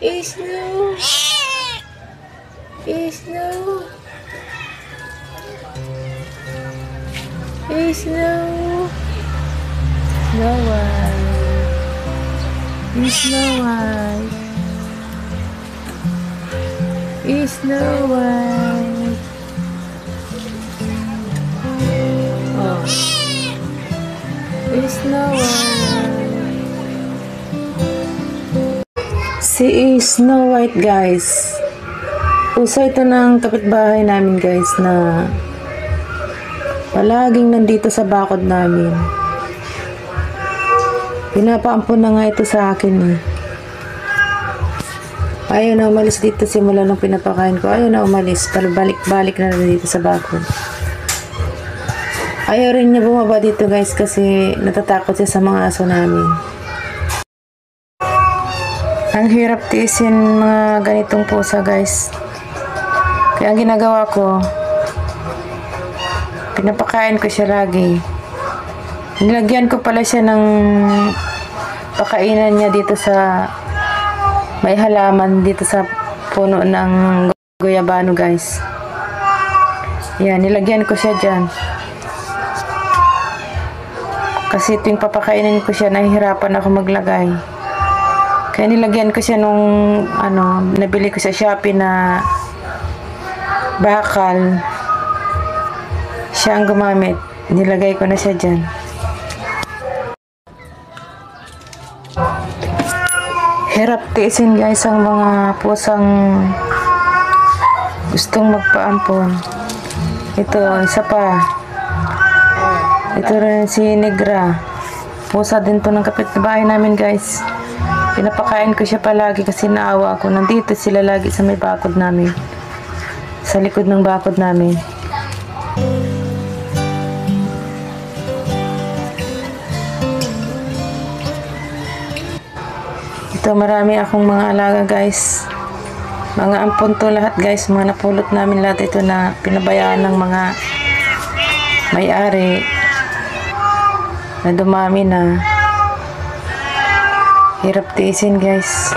Snow. Snow. Snow. Snow White. Snow White. Snow White. Oh. Snow White. Si Snow White, guys. Uso ito ng kapitbahay namin, guys, na palaging nandito sa bakod namin. Pinapaampon na nga ito sa akin eh. Ayaw na umalis dito simula nung pinapakain ko. Ayaw na umalis. Balik-balik na dito sa bakod. Ayaw rin niya bumaba dito, guys, kasi natatakot siya sa mga aso namin. Ang hirap tiisin mga ganitong pusa, guys. Kaya ang ginagawa ko, pinapakain ko siya lagi. Nilagyan ko pala siya ng pakainan niya dito sa may halaman dito sa puno ng guyabano, guys. Yan, nilagyan ko siya dyan. Kasi tuwing papakainin ko siya, nahihirapan ako maglagay. Kaya nilagyan ko siya nung nabili ko sa Shopee na bakal. Siya ang gumamit. Nilagay ko na siya dyan. Hirap tiisin, guys, ang mga pusang gustong magpaampon. Ito, isa pa. Ito rin si Negra. Pusa din to ng kapitbahay namin, guys. Pinapakain ko siya palagi kasi naawa ako. Nandito sila lagi sa may bakod namin. Sa likod ng bakod namin. Ito, marami akong mga alaga, guys. Mga ampon to lahat, guys. Mga napulot namin lahat ito na pinabayaan ng mga may-ari na dumami na. Hirap tiisin, guys.